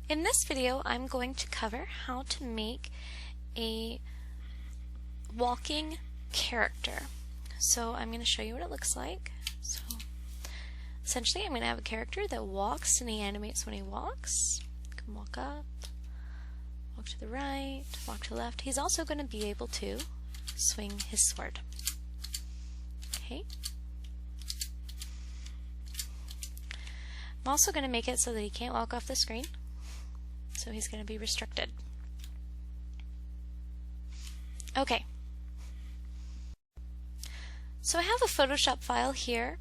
In this video, I'm going to cover how to make a walking character. So I'm going to show you what it looks like. So essentially, I'm going to have a character that walks and he animates when he walks. You can walk up, walk to the right, walk to the left. He's also going to be able to swing his sword. Okay. I'm also going to make it so that he can't walk off the screen. So he's going to be restricted. Okay. So I have a Photoshop file here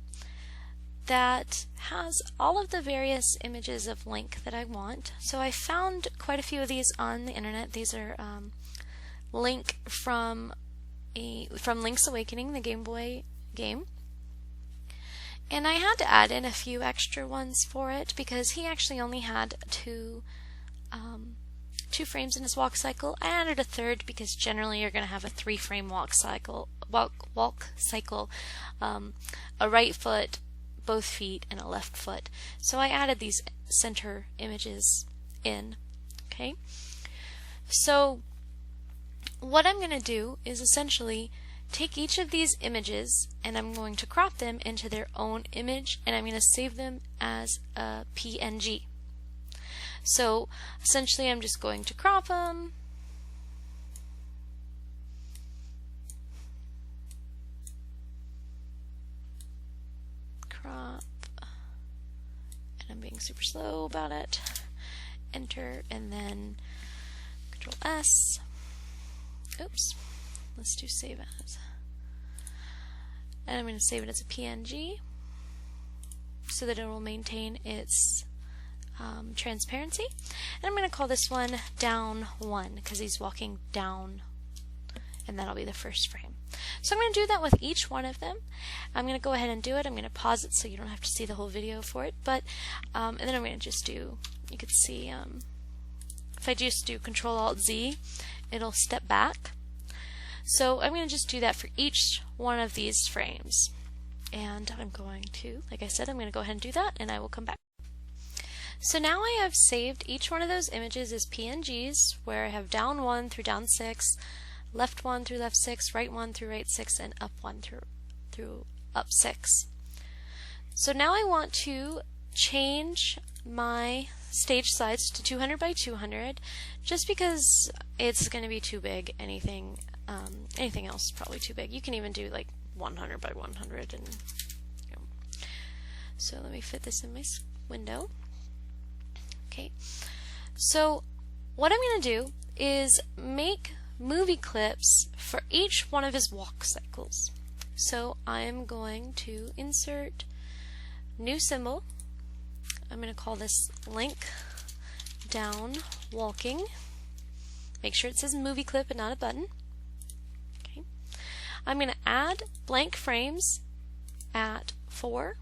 that has all of the various images of Link that I want. So I found quite a few of these on the internet. These are Link from Link's Awakening, the Game Boy game. And I had to add in a few extra ones for it because he actually only had two frames in his walk cycle. I added a third because generally you're going to have a 3-frame walk cycle, a right foot, both feet, and a left foot. So I added these center images in. Okay. So what I'm going to do is essentially take each of these images and I'm going to crop them into their own image, and I'm going to save them as a PNG. So essentially I'm just going to crop them, crop, and I'm being super slow about it, enter, and then Control S, oops, let's do save as, and I'm going to save it as a PNG so that it will maintain its transparency. And I'm going to call this one down 1 because he's walking down, and that'll be the first frame. So I'm going to do that with each one of them. I'm going to go ahead and do it. I'm going to pause it so you don't have to see the whole video for it, but and then I'm going to just do, you can see if I just do Control Alt Z, it'll step back. So I'm going to just do that for each one of these frames, and I'm going to, like I said, I'm going to go ahead and do that, and I will come back. So now I have saved each one of those images as PNGs, where I have down 1 through down 6, left 1 through left 6, right 1 through right 6, and up 1 through up 6. So now I want to change my stage size to 200 by 200, just because it's going to be too big. Anything else is probably too big. You can even do like 100 by 100, and so let me fit this in my window. Okay, so what I'm going to do is make movie clips for each one of his walk cycles. So I'm going to insert new symbol. I'm going to call this Link Down Walking. Make sure it says movie clip and not a button. Okay. I'm going to add blank frames at 4.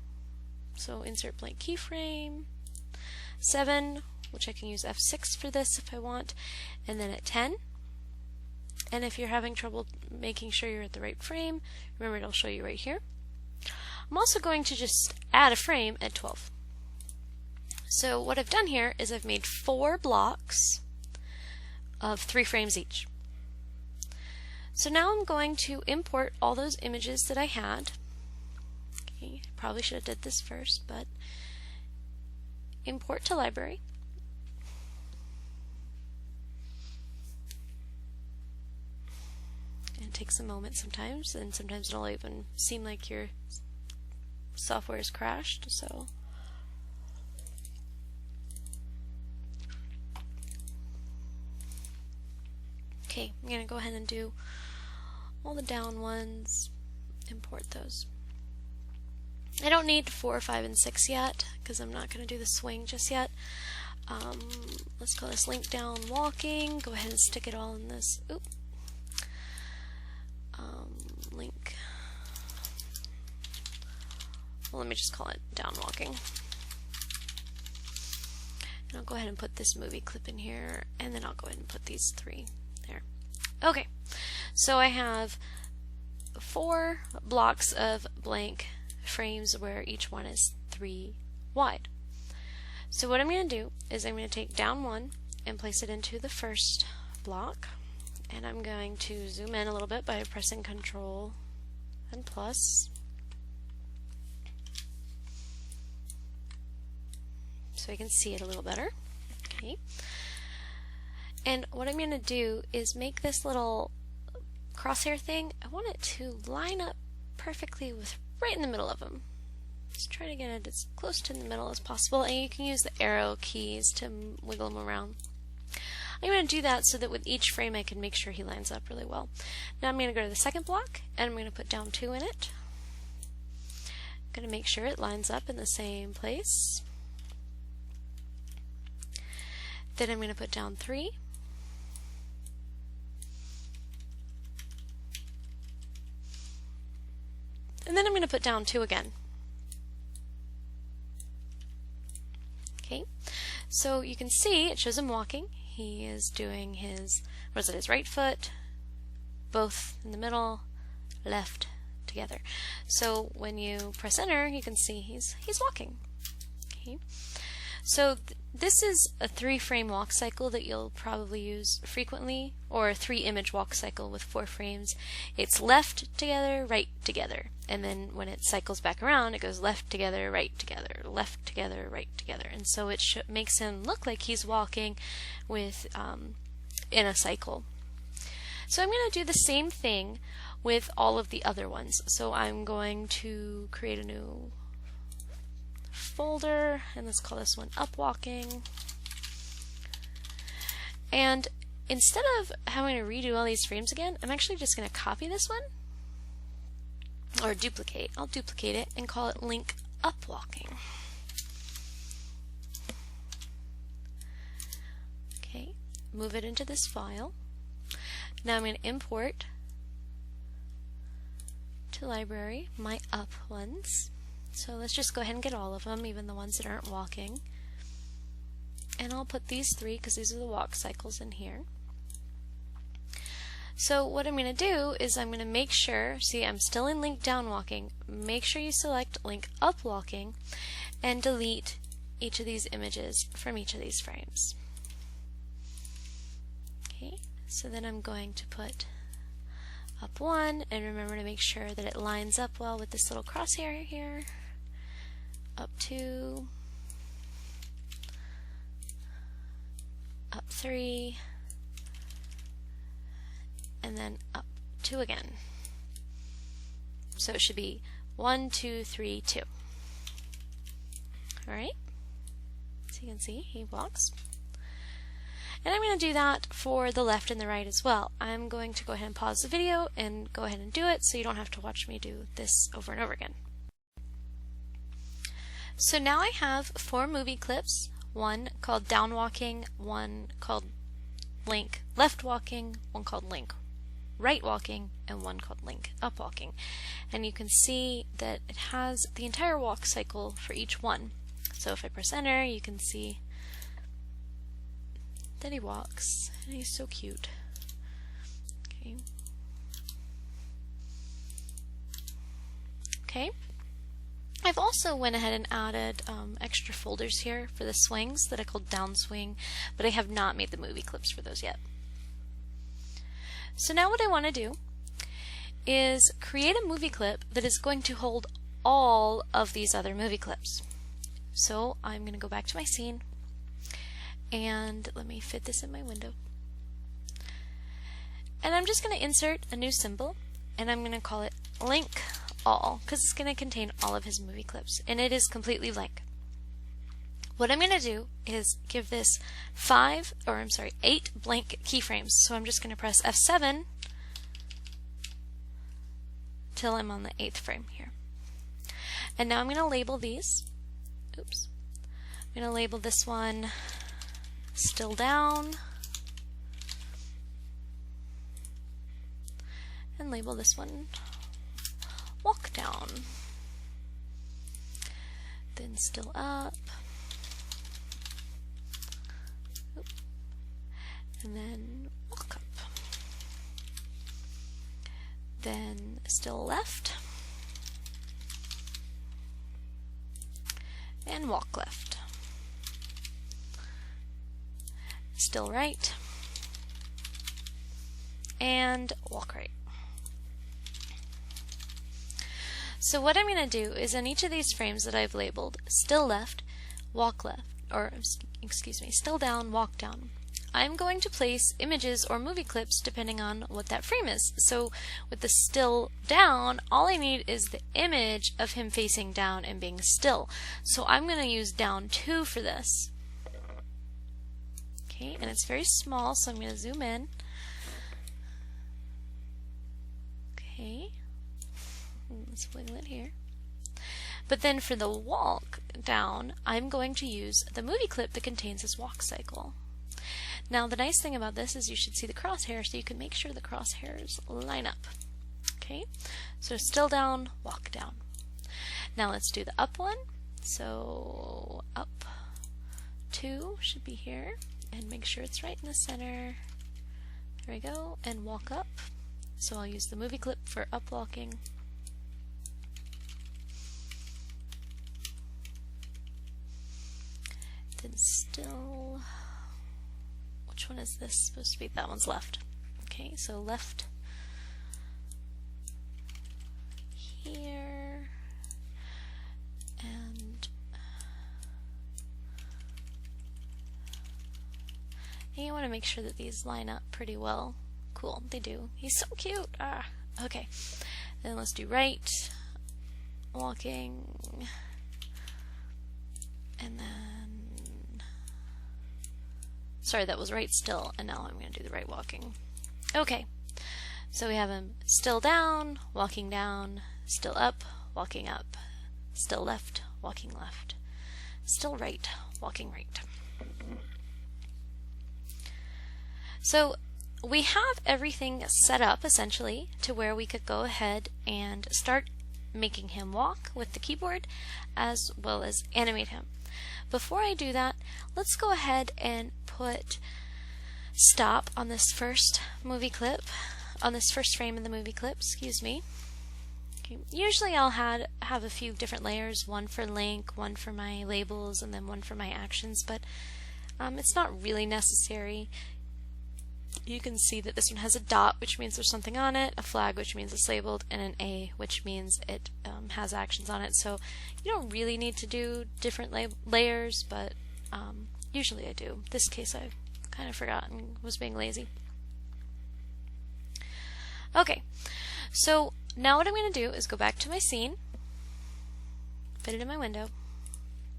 So insert blank keyframe. 7, which I can use F6 for this if I want, and then at 10. And if you're having trouble making sure you're at the right frame, remember it'll show you right here. I'm also going to just add a frame at 12. So what I've done here is I've made 4 blocks of 3 frames each. So now I'm going to import all those images that I had. Okay, probably should have did this first, but import to library. And it takes a moment sometimes, and sometimes it'll even seem like your software is crashed. So okay, I'm going to go ahead and do all the down ones, import those. I don't need 4, 5, and 6 yet because I'm not going to do the swing just yet. Let's call this Link Down Walking. Go ahead and stick it all in this. Oop. Link. Well, let me just call it Down Walking. And I'll go ahead and put this movie clip in here, and then I'll go ahead and put these 3 there. Okay, so I have 4 blocks of blank frames where each one is 3 wide. So what I'm going to do is I'm going to take down 1 and place it into the first block, and I'm going to zoom in a little bit by pressing Control and plus, so I can see it a little better. Okay. And what I'm going to do is make this little crosshair thing, I want it to line up perfectly with right in the middle of them. Just try to get it as close to the middle as possible, and you can use the arrow keys to wiggle them around. I'm going to do that so that with each frame I can make sure he lines up really well. Now I'm going to go to the second block, and I'm going to put down 2 in it. I'm going to make sure it lines up in the same place. Then I'm going to put down 3. And then I'm going to put down 2 again. Okay, so you can see it shows him walking. He is doing his, his right foot, both in the middle, left, together. So when you press enter, you can see he's walking. Okay, so this is a 3-frame walk cycle that you'll probably use frequently, or a 3-image walk cycle with 4 frames. It's left together, right together, and then when it cycles back around, it goes left together, right together, left together, right together, and so it makes him look like he's walking with in a cycle. So I'm going to do the same thing with all of the other ones. So I'm going to create a new folder, and let's call this one Up Walking. And instead of having to redo all these frames again, I'm actually just going to copy this one, or duplicate. I'll duplicate it and call it Link Up Walking. Okay, move it into this file. Now I'm going to import to library my up ones. So let's just go ahead and get all of them, even the ones that aren't walking. And I'll put these 3, because these are the walk cycles, in here. So what I'm going to do is I'm going to make sure, see I'm still in Link Down Walking, make sure you select Link Up Walking and delete each of these images from each of these frames. Okay, so then I'm going to put up 1, and remember to make sure that it lines up well with this little crosshair here. Up 2, up 3, and then up 2 again. So it should be 1, 2, 3, 2. Alright, so you can see he walks. And I'm going to do that for the left and the right as well. I'm going to go ahead and pause the video and go ahead and do it so you don't have to watch me do this over and over again. So now I have 4 movie clips, one called Down Walking, one called Link Left Walking, one called Link Right Walking, and one called Link Up Walking. And you can see that it has the entire walk cycle for each one. So if I press enter, you can see that he walks, and he's so cute. Okay. Okay. I've also went ahead and added extra folders here for the swings that I called Downswing, but I have not made the movie clips for those yet. So now what I want to do is create a movie clip that is going to hold all of these other movie clips. So I'm going to go back to my scene, and let me fit this in my window. And I'm just going to insert a new symbol, and I'm going to call it Link All, because it's going to contain all of his movie clips, and it is completely blank. What I'm going to do is give this 8 blank keyframes. So I'm just going to press F7 till I'm on the 8th frame here. And now I'm going to label these. Oops. I'm going to label this one Still Down, and label this one Walk Down, then Still Up, and then Walk Up, then Still Left, and Walk Left. still right, and walk right. So what I'm going to do is in each of these frames that I've labeled, still left, walk left, or excuse me, still down, walk down, I'm going to place images or movie clips depending on what that frame is. So with the still down, all I need is the image of him facing down and being still. So I'm going to use down 2 for this. Okay, and it's very small, so I'm going to zoom in. Okay, let's wiggle it here. But then for the walk down, I'm going to use the movie clip that contains his walk cycle. Now the nice thing about this is you should see the crosshairs, so you can make sure the crosshairs line up. Okay, so still down, walk down. Now let's do the up one. So up 2 should be here, and make sure it's right in the center. There we go, and walk up. So I'll use the movie clip for up walking. Then still, which one is this supposed to be? That one's left. Okay, so left here, and you want to make sure that these line up pretty well. Cool, they do. He's so cute. Ah, okay. Then let's do right, walking, and then, sorry, that was right still, and now I'm going to do the right walking. Okay, so we have him still down, walking down, still up, walking up, still left, walking left, still right, walking right. So we have everything set up essentially to where we could go ahead and start making him walk with the keyboard as well as animate him. Before I do that, let's go ahead and put stop on this first movie clip, on this first frame in the movie clip, excuse me. Okay. Usually I'll have a few different layers, one for link, one for my labels, and then one for my actions, but it's not really necessary. You can see that this one has a dot, which means there's something on it, a flag, which means it's labeled, and an A, which means it has actions on it. So you don't really need to do different layers, but usually I do. This case I kind of forgot and was being lazy. Okay, so now what I'm going to do is go back to my scene, fit it in my window.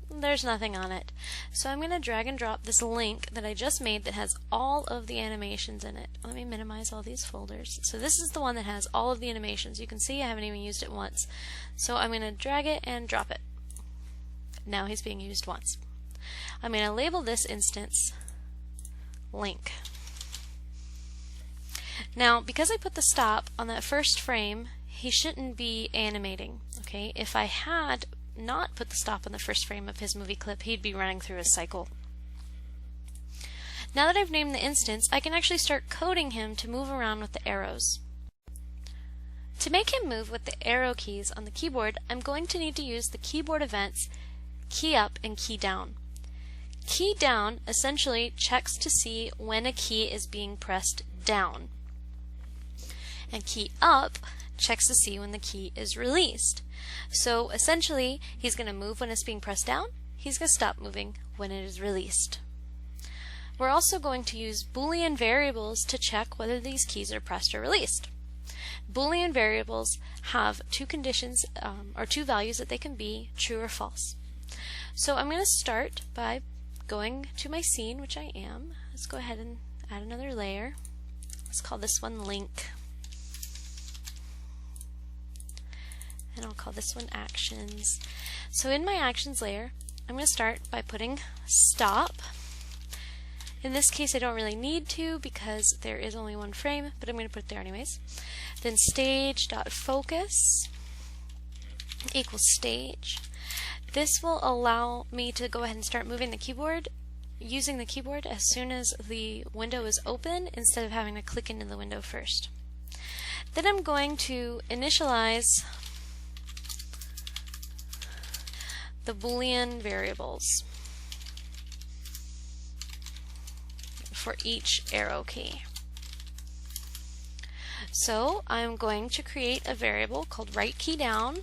There's nothing on it. So I'm going to drag and drop this link that I just made that has all of the animations in it. Let me minimize all these folders. So this is the one that has all of the animations. You can see I haven't even used it once. So I'm going to drag it and drop it. Now he's being used once. I'm going to label this instance link. Now because I put the stop on that first frame, he shouldn't be animating. Okay, if I had not put the stop on the first frame of his movie clip, he'd be running through his cycle. Now that I've named the instance, I can actually start coding him to move around with the arrows. To make him move with the arrow keys on the keyboard, I'm going to need to use the keyboard events key up and key down. Key down essentially checks to see when a key is being pressed down, and key up checks to see when the key is released. So essentially he's going to move when it's being pressed down, he's going to stop moving when it is released. We're also going to use Boolean variables to check whether these keys are pressed or released. Boolean variables have two conditions or two values that they can be, true or false. So I'm going to start by going to my scene, which I am. Let's go ahead and add another layer. Let's call this one link. And I'll call this one actions. So in my actions layer, I'm going to start by putting stop. In this case I don't really need to because there is only one frame, but I'm going to put it there anyways. Then stage.focus equals stage. This will allow me to go ahead and start moving the keyboard, using the keyboard as soon as the window is open instead of having to click into the window first. Then I'm going to initialize the Boolean variables. for each arrow key. So I'm going to create a variable called right key down.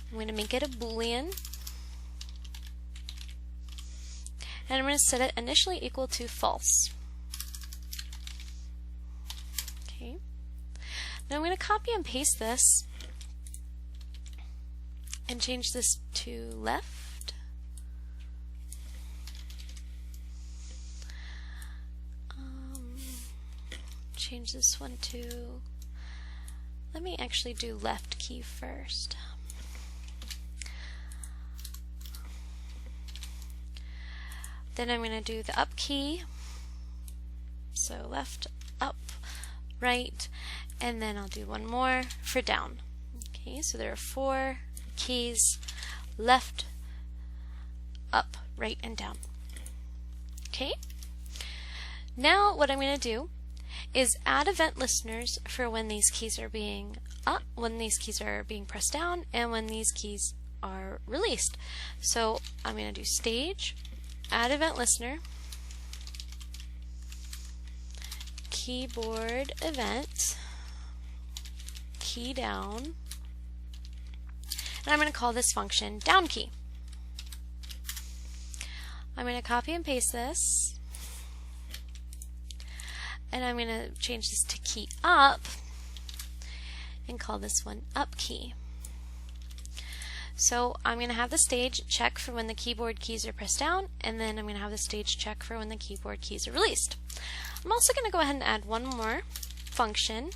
I'm going to make it a Boolean. And I'm going to set it initially equal to false. Okay. Now I'm going to copy and paste this and change this to left. Change this one to, let me actually do left key first. Then I'm going to do the up key, so left, up, right, and then I'll do one more for down. Okay, so there are 4 keys: left, up, right, and down. Okay, now what I'm going to do is add event listeners for when these keys are being up, when these keys are being pressed down, and when these keys are released. So I'm going to do stage, add event listener, keyboard event, key down, and I'm going to call this function down key. I'm going to copy and paste this, and I'm going to change this to key up and call this one up key. So I'm going to have the stage check for when the keyboard keys are pressed down, and then I'm going to have the stage check for when the keyboard keys are released. I'm also going to go ahead and add one more function.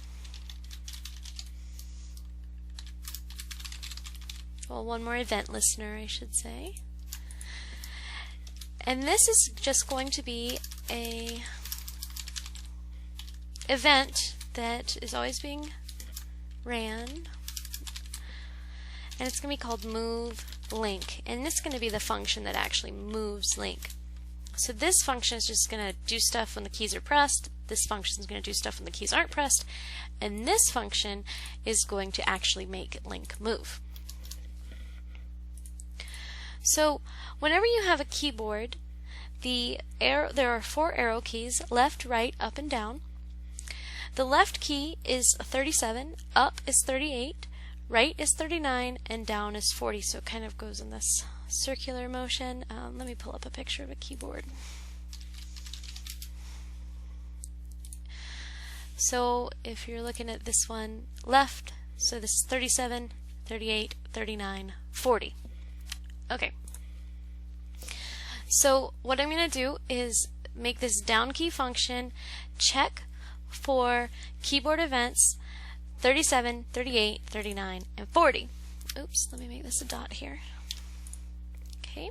Well, one more event listener, I should say. And this is just going to be a event that is always being ran, and it's going to be called move link, and this is going to be the function that actually moves link. So this function is just going to do stuff when the keys are pressed, this function is going to do stuff when the keys aren't pressed, and this function is going to actually make link move. So whenever you have a keyboard, there are 4 arrow keys: left, right, up, and down. The left key is 37, up is 38, right is 39, and down is 40, so it kind of goes in this circular motion. Let me pull up a picture of a keyboard. So if you're looking at this one, left, so this is 37, 38, 39, 40. Okay. So what I'm going to do is make this down key function check for keyboard events 37, 38, 39, and 40. Oops, let me make this a dot here. Okay,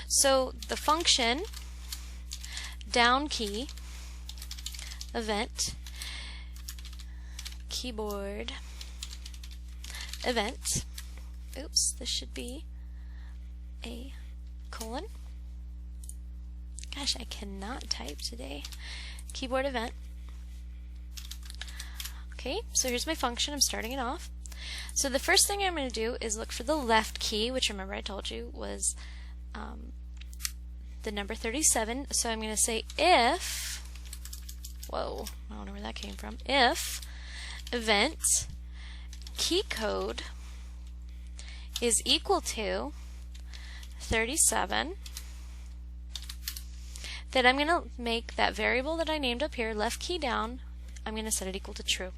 so the function down key event keyboard event, oops, this should be a colon. Gosh, I cannot type today. Keyboard event. Okay, so here's my function. I'm starting it off. So the first thing I'm going to do is look for the left key, which remember I told you was the number 37. So I'm going to say if, whoa, I don't know where that came from, if event key code is equal to 37, then I'm going to make that variable that I named up here, left key down, I'm going to set it equal to true.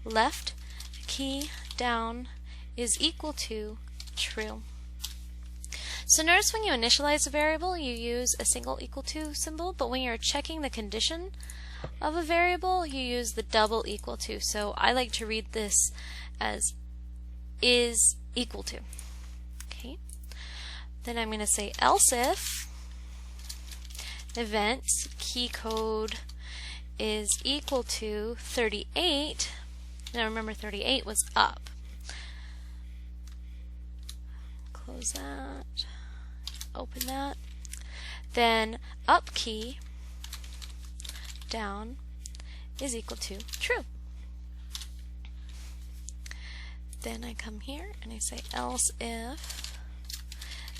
Left key down is equal to true. So notice when you initialize a variable, you use a single equal to symbol, but when you're checking the condition of a variable, you use the double equal to. So I like to read this as is equal to. Okay. Then I'm going to say else if event key code is equal to 38. Now remember 38 was up. Close that. Open that. Then up key down is equal to true. Then I come here and I say else if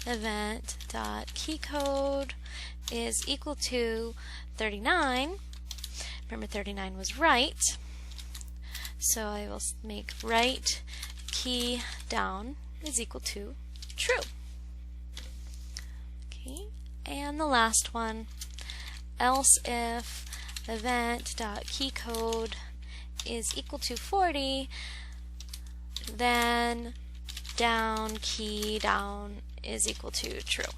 event dot key code is equal to 39. Remember 39 was right, so I will make right key down is equal to true. Okay, and the last one, else if event.keyCode is equal to 40, then down key down is equal to true.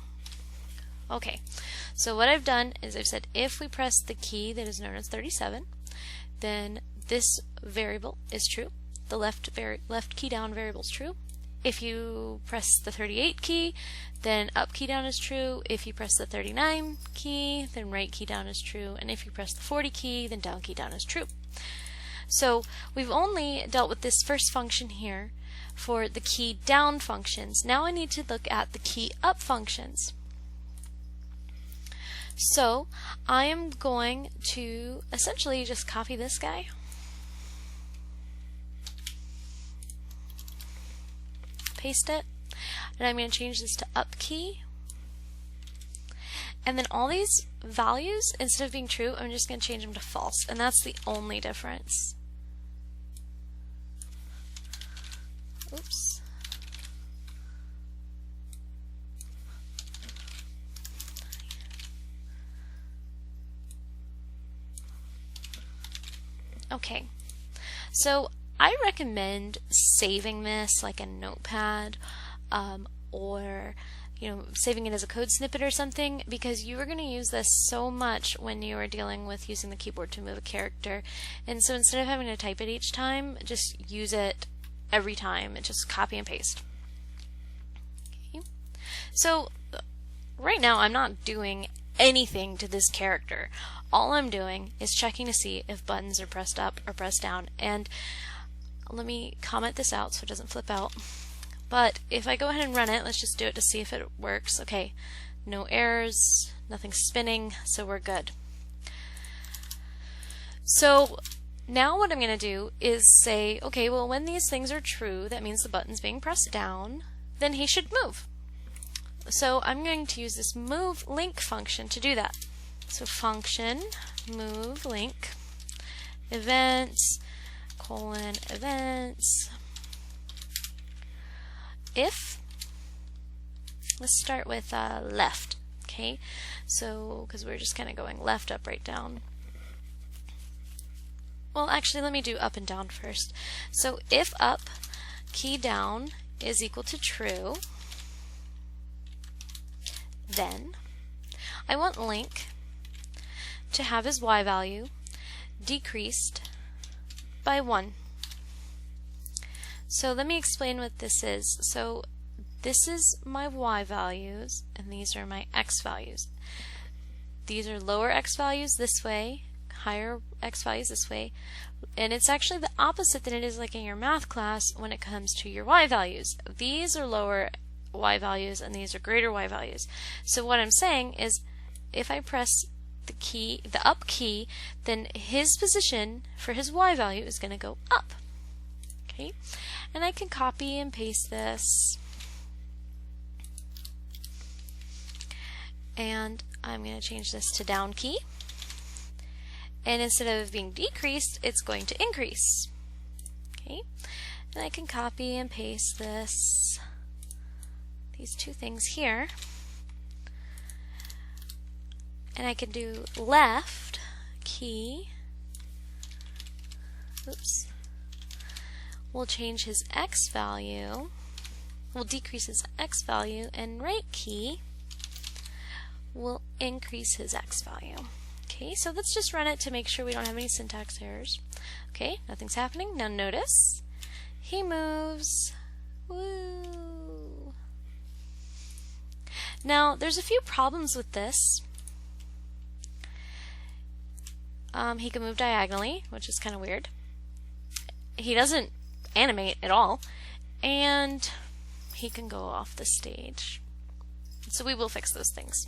Okay, so what I've done is I've said if we press the key that is known as 37, then this variable is true. The left key down variable is true. If you press the 38 key, then up key down is true. If you press the 39 key, then right key down is true. And if you press the 40 key, then down key down is true. So we've only dealt with this first function here for the key down functions. Now I need to look at the key up functions. So I am going to essentially just copy this guy, paste it, and I'm going to change this to up key, and then all these values, instead of being true, I'm just going to change them to false, and that's the only difference. Oops. Okay, so I recommend saving this like a notepad or saving it as a code snippet or something, because you are going to use this so much when you are dealing with using the keyboard to move a character. And so instead of having to type it each time, just use it every time and just copy and paste. Okay. So right now I'm not doing anything to this character. All I'm doing is checking to see if buttons are pressed up or pressed down. And let me comment this out so it doesn't flip out. But if I go ahead and run it, let's just do it to see if it works. Okay, no errors, nothing spinning, so we're good. So now what I'm going to do is say, okay, well, when these things are true, that means the button's being pressed down, then he should move. So I'm going to use this move link function to do that. So function move link events colon events if, let's start with left. Okay, so because we're just kind of going left, up, right, down. Well, actually, let me do up and down first. So if up key down is equal to true, then I want link to have his y value decreased by 1. So let me explain what this is. So this is my y values and these are my x values. These are lower x values this way, higher x values this way, and it's actually the opposite than it is like in your math class when it comes to your y values. These are lower y values and these are greater y values. So what I'm saying is if I press the up key, then his position for his y value is going to go up. Okay, and I can copy and paste this, and I'm going to change this to down key, and instead of being decreased, it's going to increase. Okay, and I can copy and paste these two things here. And I can do left key, oops, we'll change his x value, we'll decrease his x value, and right key will increase his x value. Okay, so let's just run it to make sure we don't have any syntax errors. Okay, nothing's happening. Now notice, he moves. Woo! Now there's a few problems with this. He can move diagonally, which is kind of weird. He doesn't animate at all, and he can go off the stage. So we will fix those things.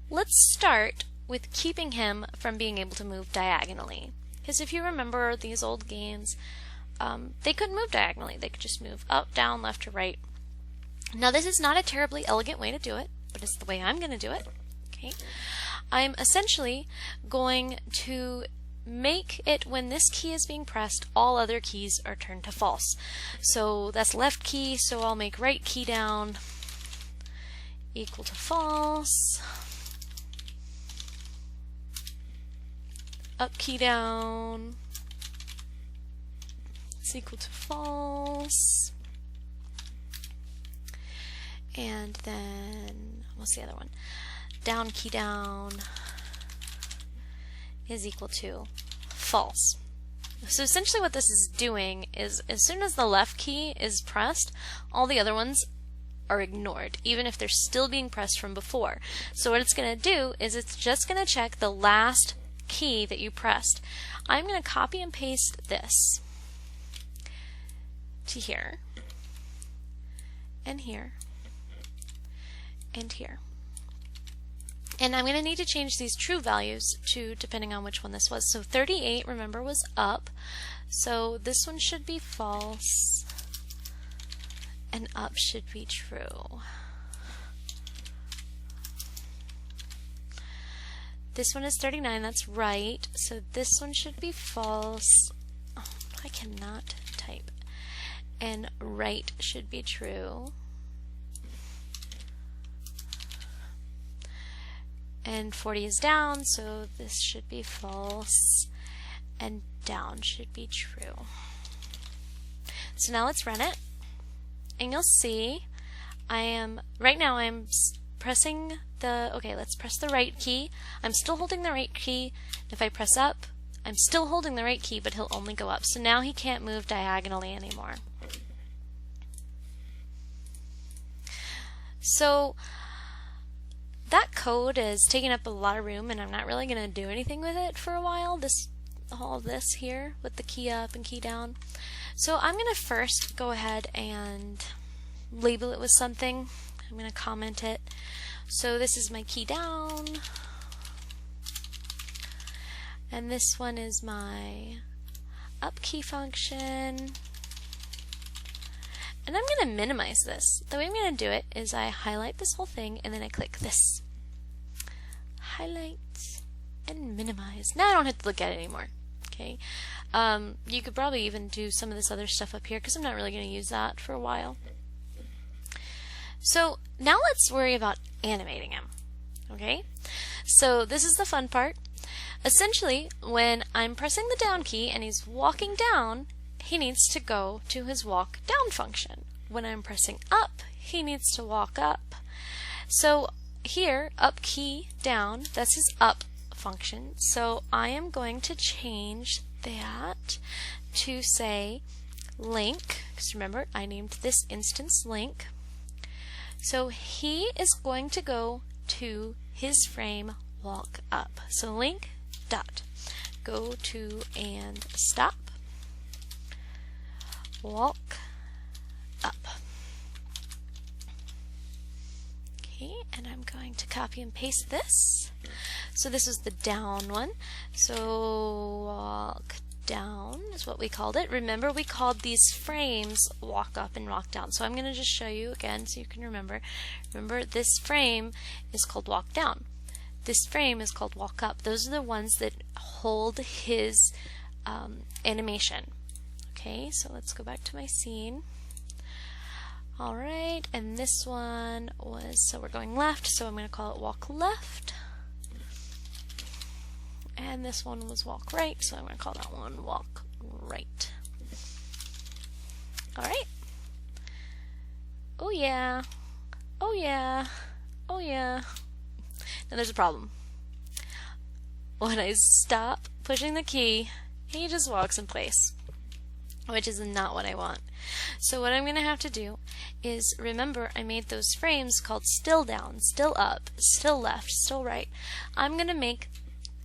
Let's start with keeping him from being able to move diagonally. Because if you remember these old games, they couldn't move diagonally. They could just move up, down, left, or right. Now this is not a terribly elegant way to do it, but it's the way I'm going to do it. Okay, I'm essentially going to make it when this key is being pressed, all other keys are turned to false. So that's left key, so I'll make right key down equal to false. Up key down is equal to false. And then, what's the other one? Down key down is equal to false. So essentially what this is doing is as soon as the left key is pressed, all the other ones are ignored, even if they're still being pressed from before. So what it's going to do is it's just going to check the last key that you pressed. I'm going to copy and paste this to here, and here, and here. And I'm going to need to change these true values to depending on which one this was. So 38, remember, was up. So this one should be false, and up should be true. This one is 39, that's right. So this one should be false. Oh, I cannot type. And right should be true. And 40 is down, so this should be false. And down should be true. So now let's run it. And you'll see right now I'm pressing okay, let's press the right key. I'm still holding the right key. If I press up, I'm still holding the right key, but he'll only go up. So now he can't move diagonally anymore. So that code is taking up a lot of room, and I'm not really going to do anything with it for a while. All this here with the key up and key down. So I'm going to first go ahead and label it with something. I'm going to comment it. So this is my key down, and this one is my up key function. And I'm going to minimize this. The way I'm going to do it is I highlight this whole thing and then I click this. Highlight and minimize. Now I don't have to look at it anymore. Okay. You could probably even do some of this other stuff up here because I'm not really going to use that for a while. So now let's worry about animating him. Okay. So this is the fun part. Essentially, when I'm pressing the down key and he's walking down, he needs to go to his walk down function. When I'm pressing up, he needs to walk up. So here, up key down, that's his up function. So I am going to change that to say link, because remember I named this instance link. So he is going to go to his frame walk up. So link dot go to and stop walk up. Okay, and I'm going to copy and paste this. So this is the down one. So walk down is what we called it. Remember, we called these frames walk up and walk down. So I'm going to just show you again so you can remember. Remember, this frame is called walk down. This frame is called walk up. Those are the ones that hold his animation. Okay, so let's go back to my scene. Alright, and this one was, so we're going left, so I'm going to call it walk left. And this one was walk right, so I'm going to call that one walk right. Alright. Oh yeah. Oh yeah. Oh yeah. Now there's a problem. When I stop pushing the key, he just walks in place, which is not what I want. So what I'm going to have to do is, remember I made those frames called still down, still up, still left, still right. I'm going to make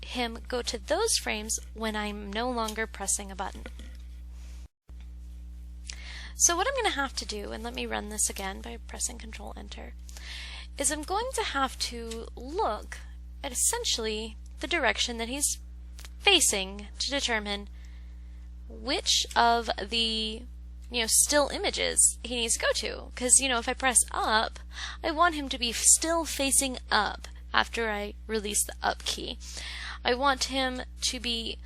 him go to those frames when I'm no longer pressing a button. So what I'm going to have to do, and let me run this again by pressing Control Enter, is I'm going to have to look at essentially the direction that he's facing to determine which of the still images he needs to go to. Because, if I press up, I want him to be still facing up after I release the up key. I want him to be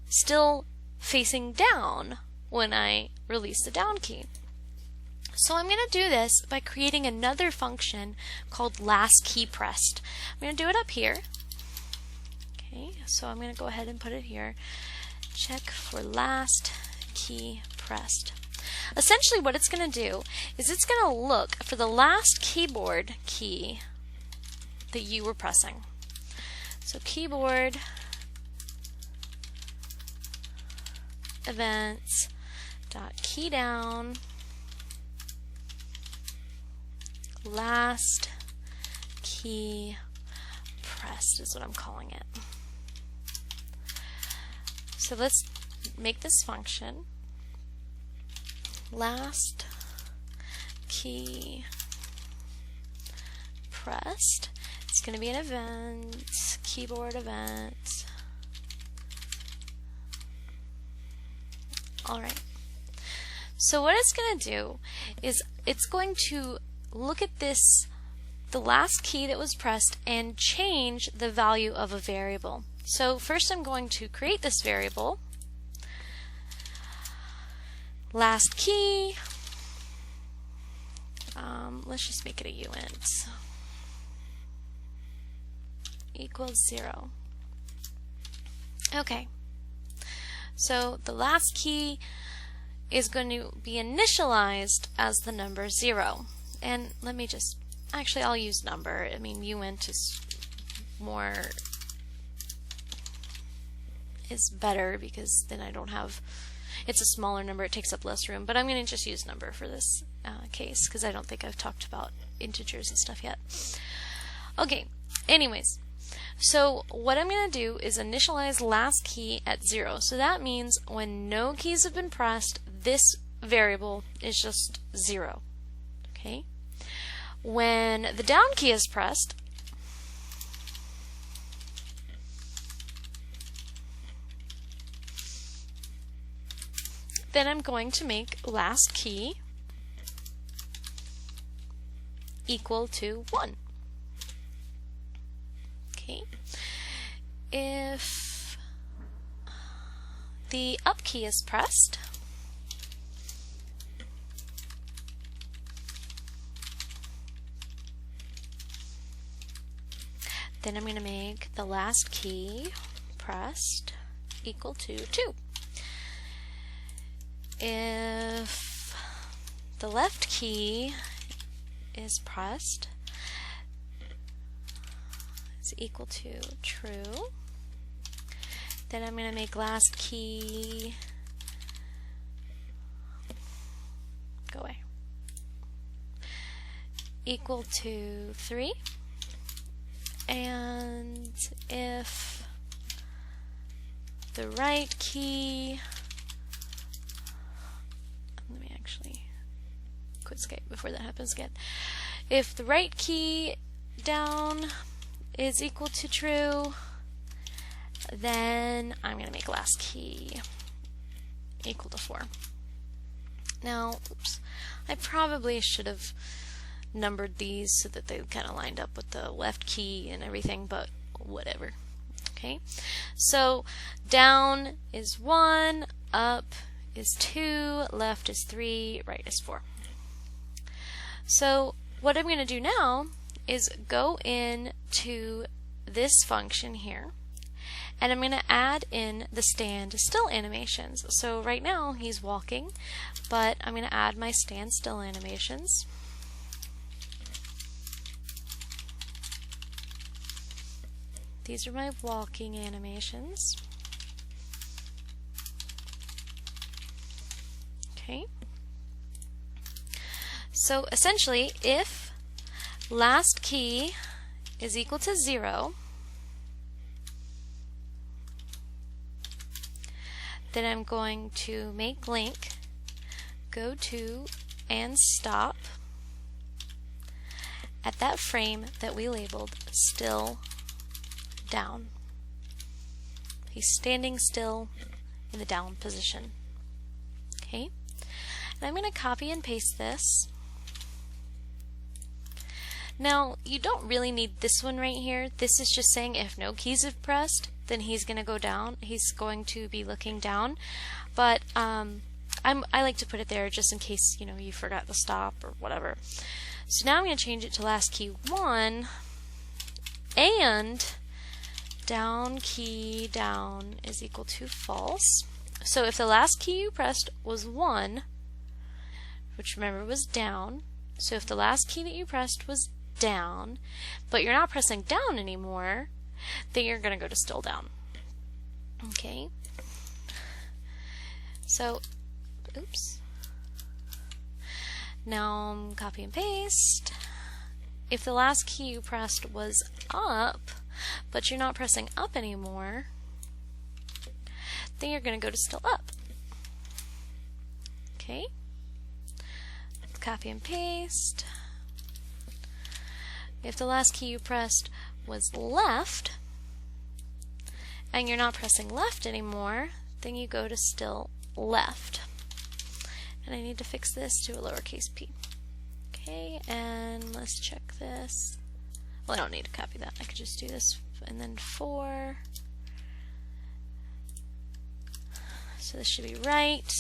still facing down when I release the down key. So I'm going to do this by creating another function called last key pressed. I'm going to do it up here. Okay, so I'm going to go ahead and put it here. Check for last key pressed. Essentially what it's going to do is it's going to look for the last keyboard key that you were pressing. So keyboard events dot key down last key pressed is what I'm calling it. So let's make this function last key pressed. It's going to be an event, keyboard event. Alright. So what it's going to do is it's going to look at the last key that was pressed, and change the value of a variable. So first I'm going to create this variable, last key, let's just make it a uint, equals 0. Okay, so the last key is going to be initialized as the number 0. And let me just, actually I'll use number. I mean, uint is better because then I don't have, it's a smaller number, it takes up less room, but I'm going to just use number for this case because I don't think I've talked about integers and stuff yet. Okay, anyways, so what I'm going to do is initialize last key at 0. So that means when no keys have been pressed, this variable is just 0. Okay. When the down key is pressed, then I'm going to make last key equal to 1. Okay. If the up key is pressed, then I'm going to make the last key pressed equal to 2. If the left key is pressed, it's equal to true, then I'm going to make last key go away equal to 3. And if the right key, let me actually quit Skype before that happens again. If the right key down is equal to true, then I'm going to make last key equal to 4. Now, oops, I probably should have numbered these so that they kind of lined up with the left key and everything, but whatever. Okay, so down is 1, up is 2, left is 3, right is 4. So what I'm going to do now is go into this function here, and I'm going to add in the stand still animations. So right now he's walking, but I'm going to add my stand still animations. These are my walking animations. Okay. So essentially, if last key is equal to 0, then I'm going to make link, go to, and stop at that frame that we labeled still down. He's standing still in the down position. Okay. And I'm going to copy and paste this. Now, you don't really need this one right here. This is just saying if no keys are pressed, then he's going to go down. He's going to be looking down. But I like to put it there just in case, you forgot to stop or whatever. So now I'm going to change it to last key 1 and down key down is equal to false. So if the last key you pressed was 1, which remember was down, so if the last key that you pressed was down, but you're not pressing down anymore, then you're going to go to still down. Okay. So, oops. Now copy and paste. If the last key you pressed was up, but you're not pressing up anymore, then you're going to go to still up. Okay. Copy and paste. If the last key you pressed was left, and you're not pressing left anymore, then you go to still left. And I need to fix this to a lowercase p. Okay, and let's check this. Well, I don't need to copy that. I could just do this and then 4. So this should be right.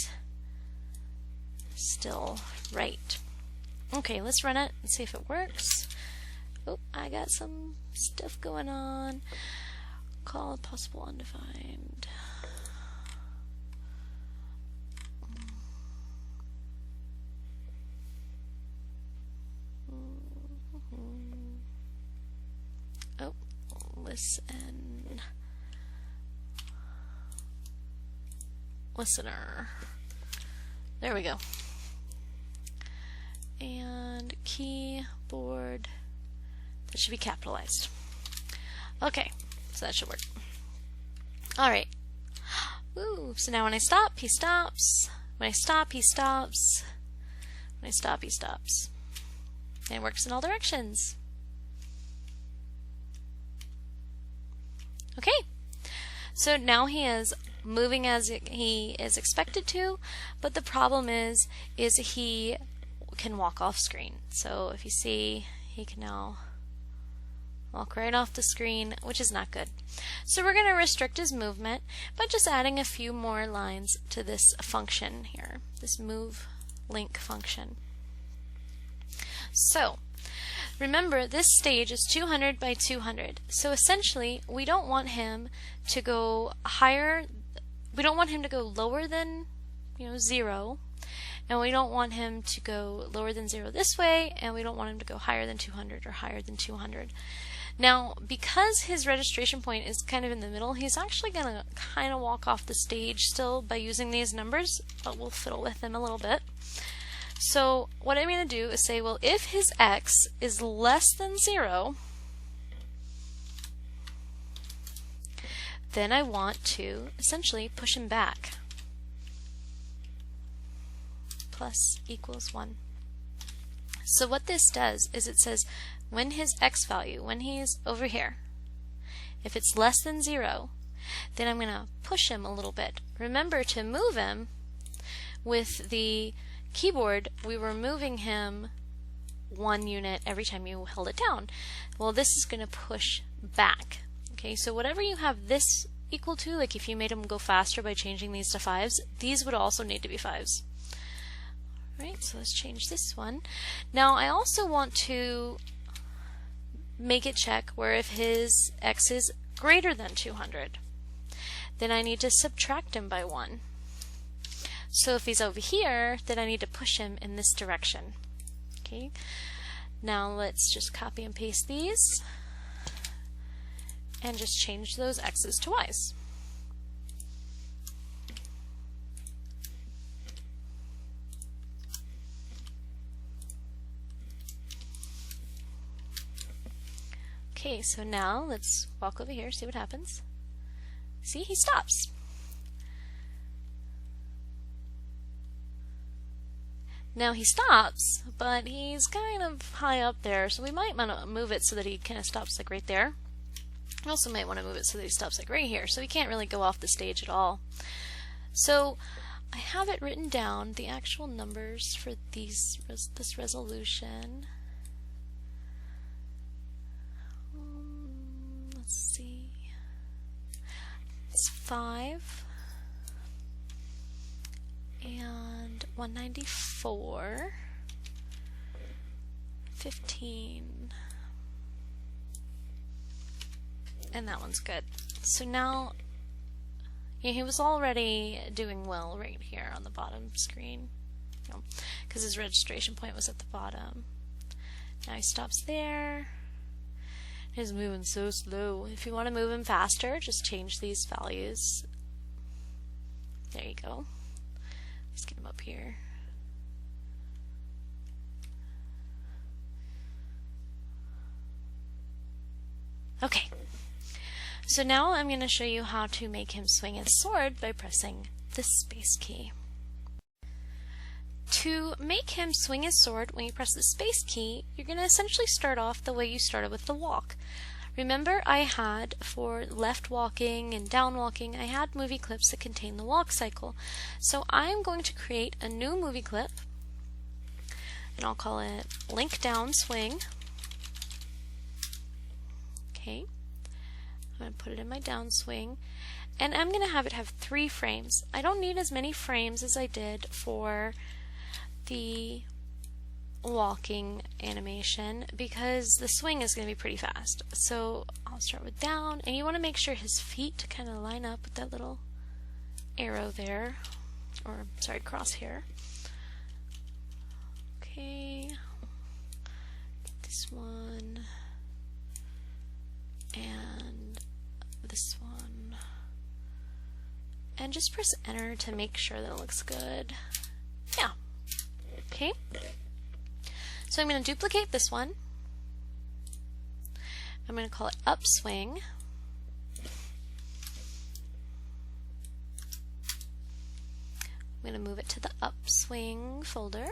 Still right. Okay, let's run it and see if it works. Oh, I got some stuff going on. Call possible undefined. Oh, listen. Listener. There we go. And keyboard. That should be capitalized. Okay, so that should work. Alright. Ooh, so now when I stop, he stops. When I stop, he stops. When I stop, he stops. And it works in all directions. Okay. So now he is moving as he is expected to, but the problem is he can walk off screen. So if you see, he can now walk right off the screen, which is not good. So we're going to restrict his movement by just adding a few more lines to this function here, this move link function. So remember, this stage is 200 by 200. So essentially, we don't want him to go higher. We don't want him to go lower than 0, and we don't want him to go lower than 0 this way, and we don't want him to go higher than 200 or higher than 200. Now, because his registration point is kind of in the middle, he's actually going to kind of walk off the stage still by using these numbers, but we'll fiddle with them a little bit. So what I'm going to do is say, well, if his x is less than 0, then I want to essentially push him back. Plus equals 1. So what this does is it says when his x value, when he's over here, if it's less than 0, then I'm going to push him a little bit. Remember, to move him with the keyboard, we were moving him 1 unit every time you held it down. Well, this is going to push back. Okay, so whatever you have this equal to, like if you made him go faster by changing these to 5s, these would also need to be 5s. Alright, so let's change this one. Now I also want to make it check where if his x is greater than 200, then I need to subtract him by 1. So if he's over here, then I need to push him in this direction. Okay. Now let's just copy and paste these and just change those x's to y's. Okay, so now let's walk over here, see what happens. See, he stops. Now he stops, but he's kind of high up there, so we might want to move it so that he kind of stops like right there. We also might want to move it so that he stops like right here, so he can't really go off the stage at all. So I have it written down, the actual numbers for this resolution. Let's see. It's 5 and 194, 15, and that one's good. So now, yeah, he was already doing well right here on the bottom screen, because his registration point was at the bottom. Now he stops there. He's moving so slow. If you want to move him faster, just change these values. There you go. Let's get him up here. Okay. So now I'm going to show you how to make him swing his sword by pressing the space key. To make him swing his sword, when you press the space key, you're going to essentially start off the way you started with the walk. Remember, I had, for left walking and down walking, I had movie clips that contain the walk cycle. So I'm going to create a new movie clip, and I'll call it Link Down Swing. Okay, I'm going to put it in my down swing, and I'm going to have it have 3 frames. I don't need as many frames as I did for the walking animation because the swing is going to be pretty fast. So I'll start with down, and you want to make sure his feet kind of line up with that little arrow there, or sorry, crosshair. Okay, get this one and this one, and just press enter to make sure that it looks good. Yeah. Okay. So I'm going to duplicate this one. I'm going to call it upswing. I'm going to move it to the upswing folder.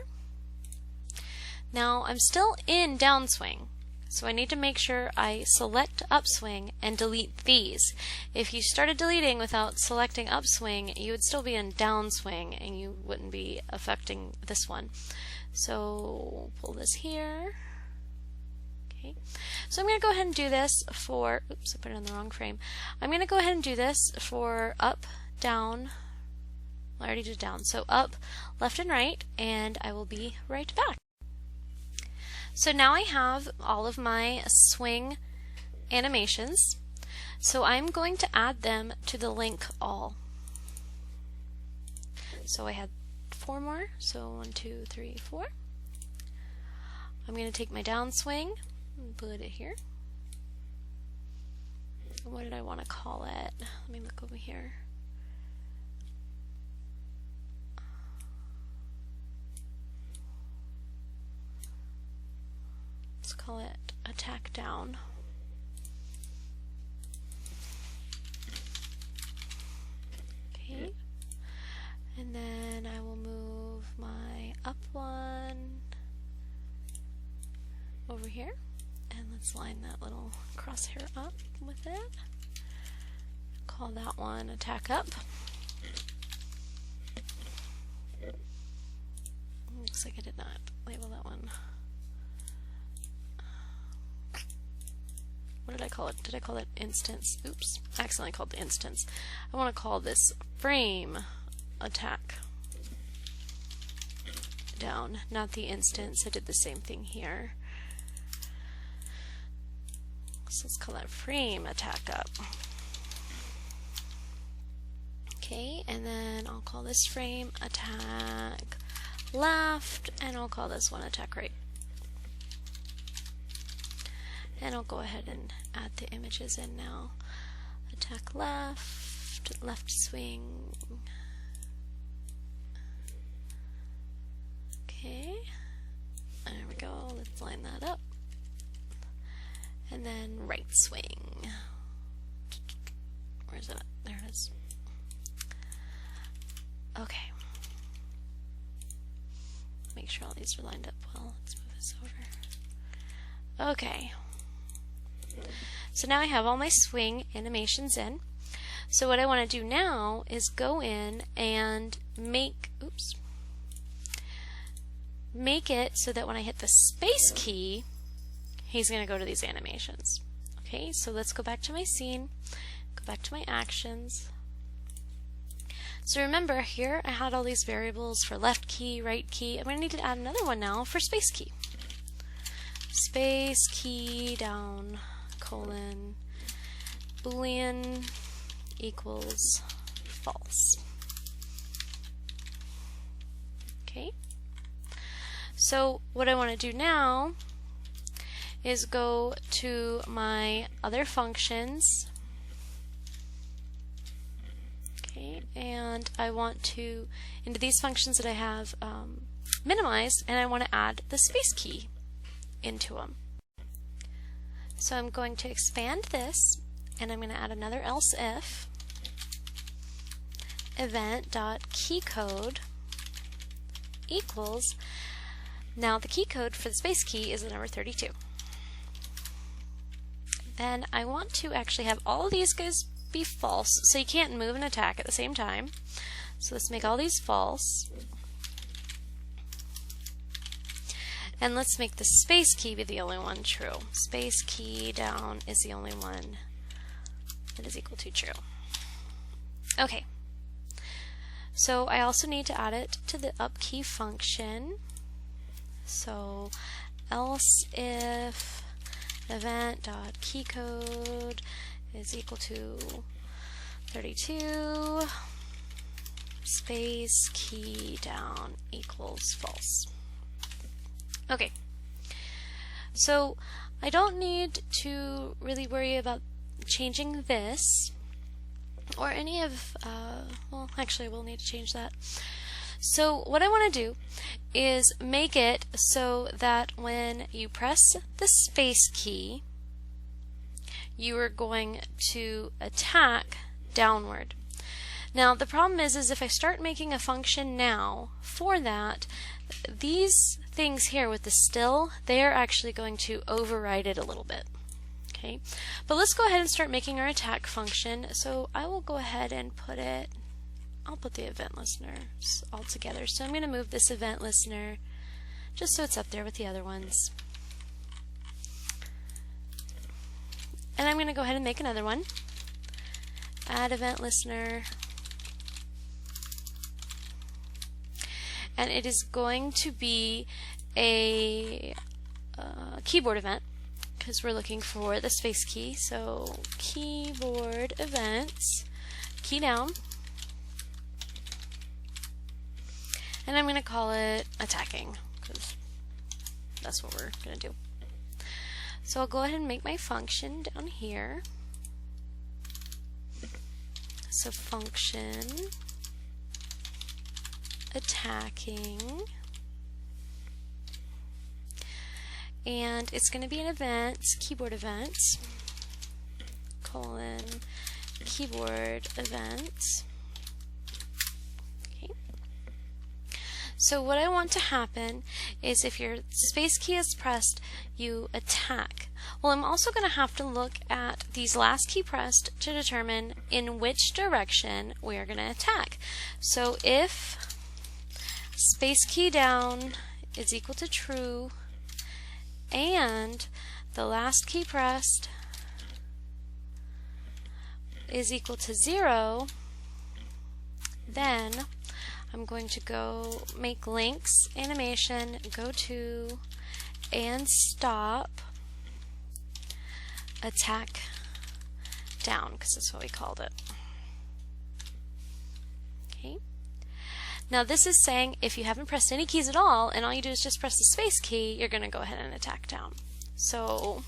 Now I'm still in downswing, so I need to make sure I select upswing and delete these. If you started deleting without selecting upswing, you would still be in downswing and you wouldn't be affecting this one. So pull this here. Okay. So I'm going to go ahead and do this for, oops, I put it in the wrong frame. I'm going to go ahead and do this for up, down, I already did down, so up, left and right, and I will be right back. So now I have all of my swing animations, so I'm going to add them to the link all. So I had 4 more, so 1, 2, 3, 4. I'm going to take my downswing and put it here. What did I want to call it? Let me look over here. Let's call it attack down. Okay. And then I will move my up one over here, and let's line that little crosshair up with it. Call that one attack up. Looks like I did not label that one. What did I call it? Did I call it instance? Oops, I accidentally called the instance. I want to call this frame attack down, not the instance. I did the same thing here. So let's call that frame attack up. Okay, and then I'll call this frame attack left, and I'll call this one attack right. And I'll go ahead and add the images in now. Attack left, left swing. Okay, there we go, let's line that up. And then right swing. Where is it? There it is. Okay. Make sure all these are lined up well. Let's move this over. Okay. So now I have all my swing animations in. So what I want to do now is go in and make it so that when I hit the space key, he's going to go to these animations. Okay, so let's go back to my scene, go back to my actions. So remember here I had all these variables for left key, right key. I'm going to need to add another one now for space key. Space key down, colon, boolean equals false. Okay. So what I want to do now is go to my other functions. Okay, and I want to, into these functions that I have minimized, and I want to add the space key into them. So I'm going to expand this, and I'm going to add another else if event.keycode equals, now the key code for the space key is the number 32. Then I want to actually have all of these guys be false, so you can't move and attack at the same time. So let's make all these false. And let's make the space key be the only one true. Space key down is the only one that is equal to true. Okay. So I also need to add it to the up-key function. So else if event.keycode is equal to 32, space key down equals false. Okay, so I don't need to really worry about changing this or any of, well actually we'll need to change that. So what I want to do is make it so that when you press the space key, you are going to attack downward. Now the problem is if I start making a function now for that, these things here with the still, they are actually going to override it a little bit. Okay, but let's go ahead and start making our attack function. So I will go ahead and put it, I'll put the event listener all together. So I'm going to move this event listener just so it's up there with the other ones. And I'm going to go ahead and make another one. Add event listener. And it is going to be a keyboard event because we're looking for the space key. So keyboard events, key down. And I'm going to call it attacking because that's what we're going to do. So I'll go ahead and make my function down here. So function attacking, and it's going to be an event, keyboard events, colon, keyboard events. Okay. So what I want to happen is if your space key is pressed, you attack. Well, I'm also going to have to look at these last key pressed to determine in which direction we are going to attack. So if space key down is equal to true and the last key pressed is equal to 0, then I'm going to go make links, animation, go to, and stop attack down, because that's what we called it. Okay. Now this is saying if you haven't pressed any keys at all and all you do is just press the space key, you're going to go ahead and attack down. So,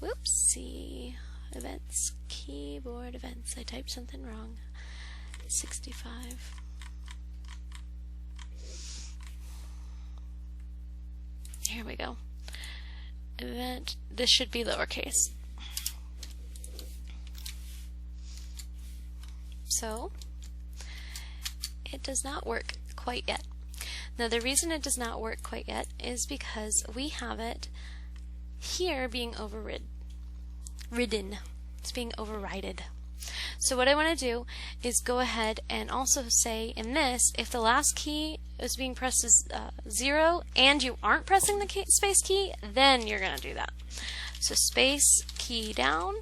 whoopsie, events, keyboard events, I typed something wrong. 65. Here we go. Event, this should be lowercase. So, it does not work quite yet. Now the reason it does not work quite yet is because we have it here being ridden. It's being overridden. So what I want to do is go ahead and also say in this, if the last key is being pressed as 0 and you aren't pressing the space key, then you're going to do that. So space key down,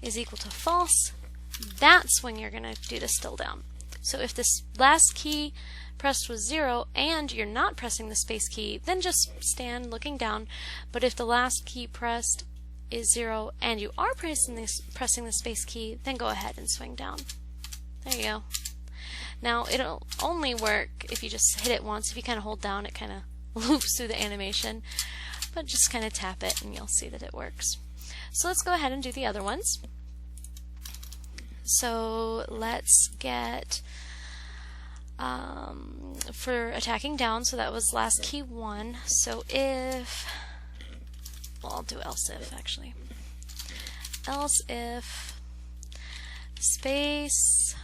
is equal to false. That's when you're going to do the still down. So if this last key pressed was 0 and you're not pressing the space key, then just stand looking down. But if the last key pressed is 0 and you are pressing the space key, then go ahead and swing down. There you go. Now it'll only work if you just hit it once. If you kind of hold down, it kind of loops through the animation, but just kind of tap it and you'll see that it works. So let's go ahead and do the other ones. So let's get for attacking down, so that was last key 1. So if, well, I'll do else if actually. Else if space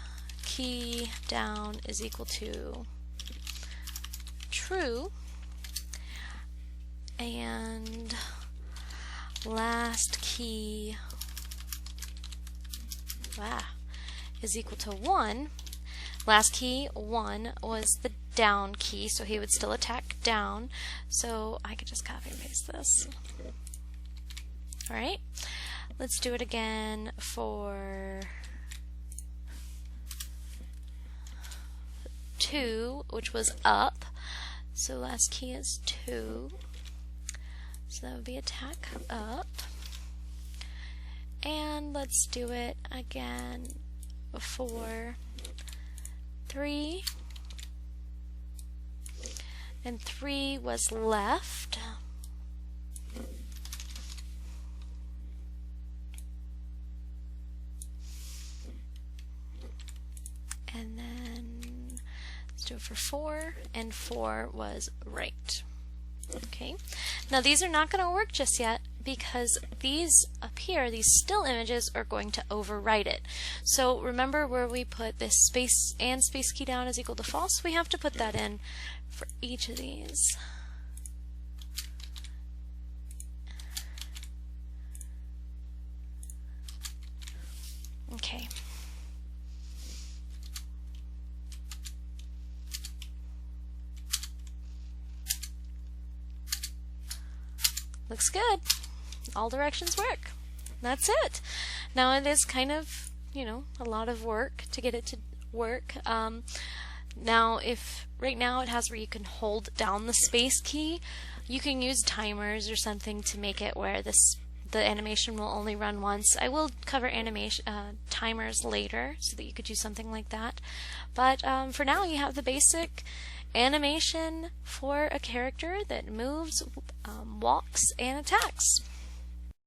key down is equal to true and last key is equal to 1. Last key 1 was the down key, so he would still attack down. So I could just copy and paste this. Alright, let's do it again for 2, which was up. So last key is 2. So that would be attack up. And let's do it again for 3. And 3 was left. And then let's do it for 4, and 4 was right. Okay, now these are not going to work just yet because these up here, these still images, are going to overwrite it. So remember where we put this space and space key down is equal to false? We have to put that in for each of these. Okay. Looks good. All directions work. That's it. Now it is kind of, a lot of work to get it to work. Now if right now it has where you can hold down the space key, you can use timers or something to make it where the animation will only run once. I will cover animation timers later so that you could do something like that. But for now you have the basic animation for a character that moves, walks, and attacks.